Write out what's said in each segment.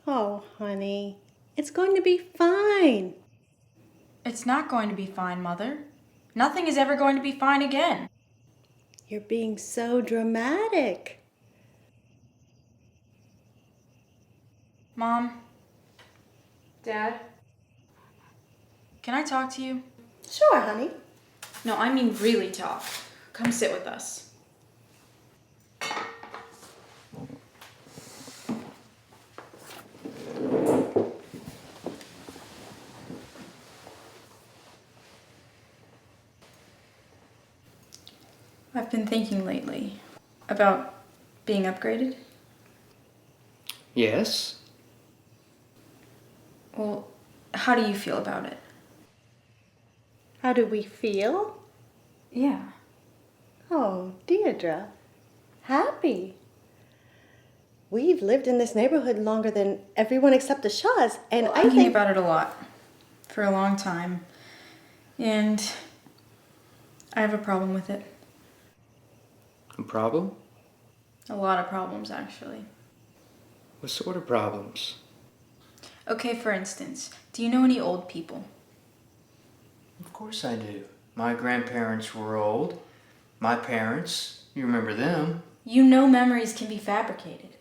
Oh, honey, it's going to be fine. It's not going to be fine, Mother. Nothing is ever going to be fine again. You're being so dramatic. Mom? Dad? Can I talk to you? Sure, honey. No, I mean really talk. Come sit with us. I've been thinking lately about being upgraded. Yes? Well, how do you feel about it? How do we feel? Yeah. Oh, Deirdre, happy. We've lived in this neighborhood longer than everyone except the Shaws, and Well, I I'm thinking think... about it a lot. For a long time. And I have a problem with it. A problem? A lot of problems, actually. What sort of problems? Okay, for instance, do you know any old people? Of course I do. My grandparents were old. My parents, you remember them. You know memories can be fabricated.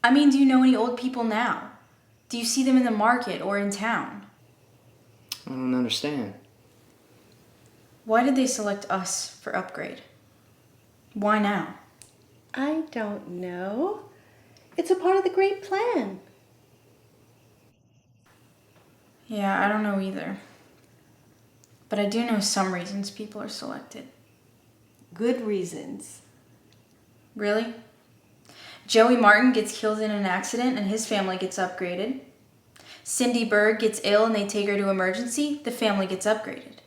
I mean, do you know any old people now? Do you see them in the market or in town? I don't understand. Why did they select us for upgrade? Why now? I don't know. It's a part of the great plan. Yeah, I don't know either. But I do know some reasons people are selected. Good reasons. Really? Joey Martin gets killed in an accident and his family gets upgraded. Cindy Berg gets ill and they take her to emergency, the family gets upgraded.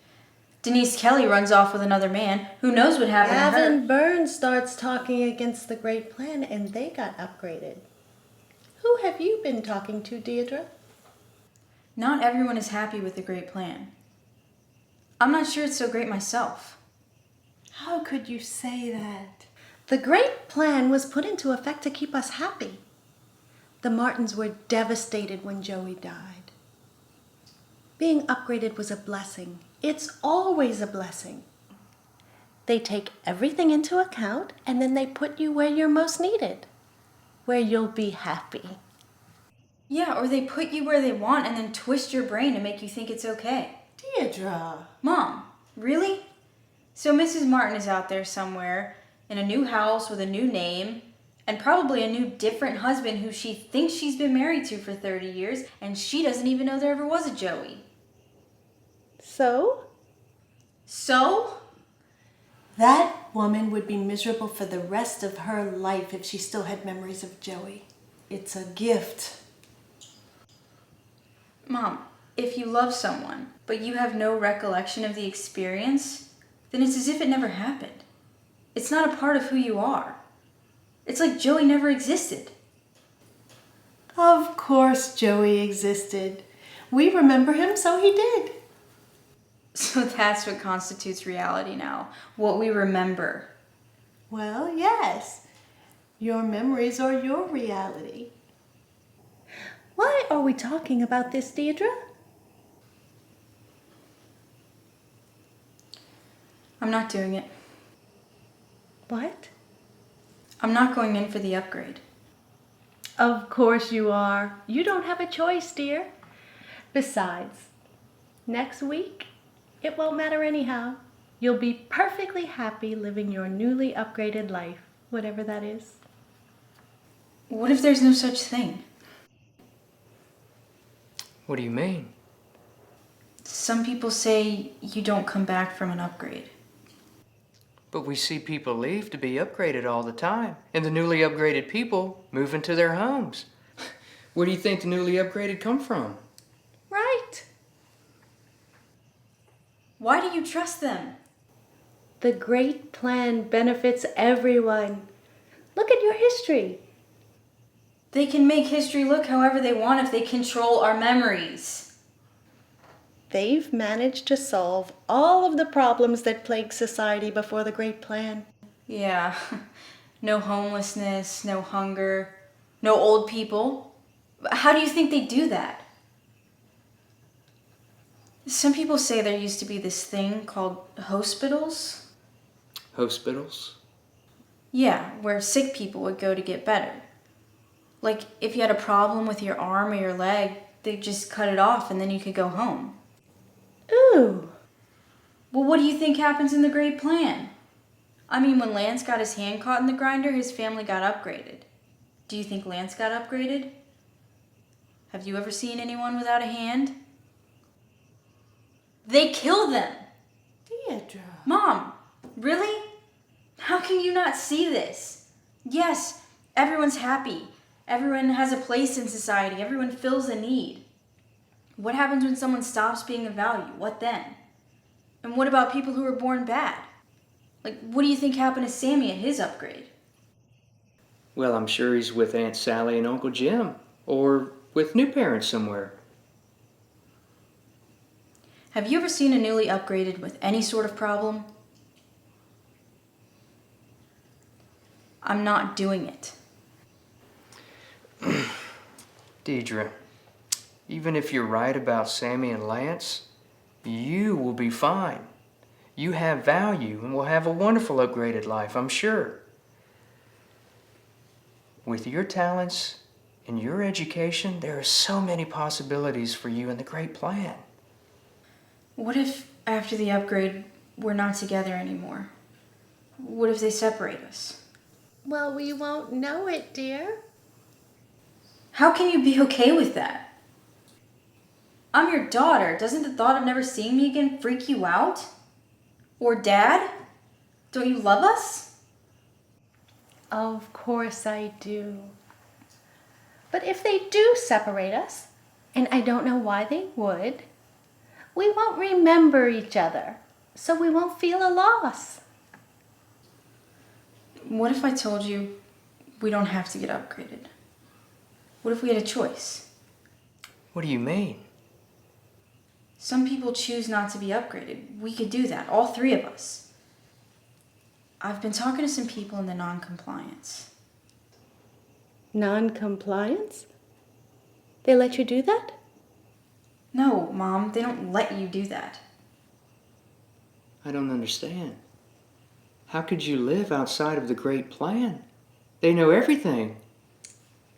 Denise Kelly runs off with another man, who knows what happened to her. Gavin Burns starts talking against the great plan and they got upgraded. Who have you been talking to, Deirdre? Not everyone is happy with the great plan. I'm not sure it's so great myself. How could you say that? The great plan was put into effect to keep us happy. The Martins were devastated when Joey died. Being upgraded was a blessing. It's always a blessing. They take everything into account and then they put you where you're most needed, where you'll be happy. Yeah, or they put you where they want and then twist your brain to make you think it's okay. Deirdre. Mom, really? So Mrs. Martin is out there somewhere in a new house with a new name and probably a new different husband who she thinks she's been married to for 30 years and she doesn't even know there ever was a Joey. So? So? That woman would be miserable for the rest of her life if she still had memories of Joey. It's a gift. Mom, if you love someone, but you have no recollection of the experience, then it's as if it never happened. It's not a part of who you are. It's like Joey never existed. Of course Joey existed. We remember him, so he did. So that's what constitutes reality now, what we remember. Well, yes. Your memories are your reality. Why are we talking about this, Deirdre? I'm not doing it. What? I'm not going in for the upgrade. Of course you are. You don't have a choice, dear. Besides, next week, it won't matter anyhow. You'll be perfectly happy living your newly upgraded life, whatever that is. What if there's no such thing? What do you mean? Some people say you don't come back from an upgrade. But we see people leave to be upgraded all the time. And the newly upgraded people move into their homes. Where do you think the newly upgraded come from? Right. Why do you trust them? The great plan benefits everyone. Look at your history. They can make history look however they want if they control our memories. They've managed to solve all of the problems that plagued society before the great plan. Yeah, no homelessness, no hunger, no old people. How do you think they do that? Some people say there used to be this thing called hospitals. Hospitals? Yeah, where sick people would go to get better. Like, if you had a problem with your arm or your leg, they'd just cut it off and then you could go home. Ooh. Well, what do you think happens in the Great Plan? I mean, when Lance got his hand caught in the grinder, his family got upgraded. Do you think Lance got upgraded? Have you ever seen anyone without a hand? They kill them! Deirdre. Mom, really? How can you not see this? Yes, everyone's happy. Everyone has a place in society. Everyone fills a need. What happens when someone stops being of value? What then? And what about people who were born bad? Like, what do you think happened to Sammy at his upgrade? Well, I'm sure he's with Aunt Sally and Uncle Jim, or with new parents somewhere. Have you ever seen a newly upgraded with any sort of problem? I'm not doing it. Deidre, even if you're right about Sammy and Lance, you will be fine. You have value and will have a wonderful upgraded life, I'm sure. With your talents and your education, there are so many possibilities for you in the Great Plan. What if, after the upgrade, we're not together anymore? What if they separate us? Well, we won't know it, dear. How can you be okay with that? I'm your daughter. Doesn't the thought of never seeing me again freak you out? Or Dad? Don't you love us? Of course I do. But if they do separate us, and I don't know why they would, we won't remember each other, so we won't feel a loss. What if I told you we don't have to get upgraded? What if we had a choice? What do you mean? Some people choose not to be upgraded. We could do that, all three of us. I've been talking to some people in the non-compliance. Non-compliance? They let you do that? No, Mom, they don't let you do that. I don't understand. How could you live outside of the Great Plan? They know everything.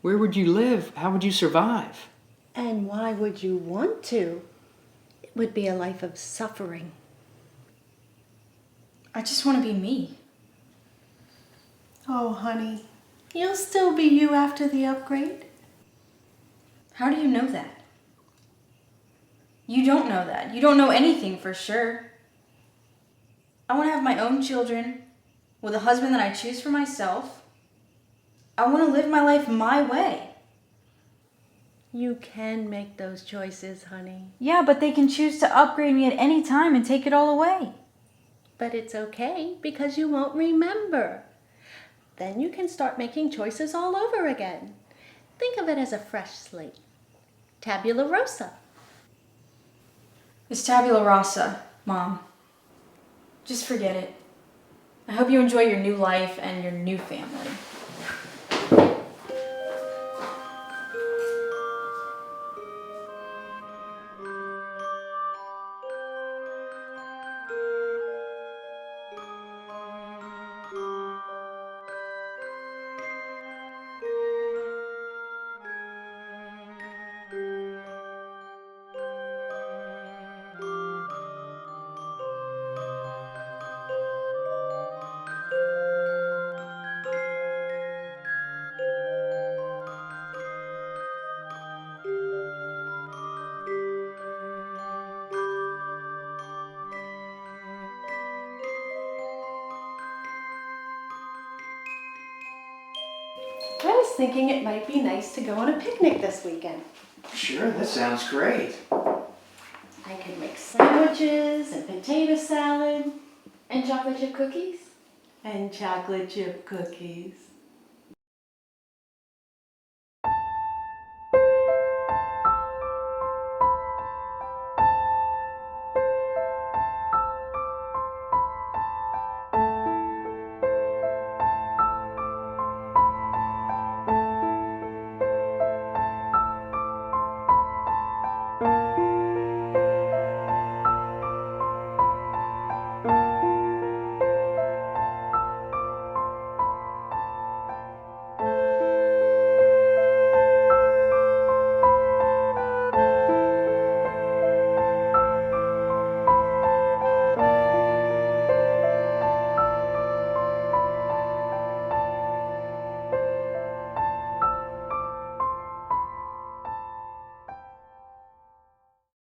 Where would you live? How would you survive? And why would you want to? It would be a life of suffering. I just want to be me. Oh, honey, you'll still be you after the upgrade. How do you know that? You don't know that. You don't know anything for sure. I want to have my own children with a husband that I choose for myself. I want to live my life my way. You can make those choices, honey. Yeah, but they can choose to upgrade me at any time and take it all away. But it's okay because you won't remember. Then you can start making choices all over again. Think of it as a fresh slate. Tabula rasa. It's tabula rasa, Mom. Just forget it. I hope you enjoy your new life and your new family. I was thinking it might be nice to go on a picnic this weekend. Sure, that sounds great. I could make sandwiches and potato salad. And chocolate chip cookies? And chocolate chip cookies.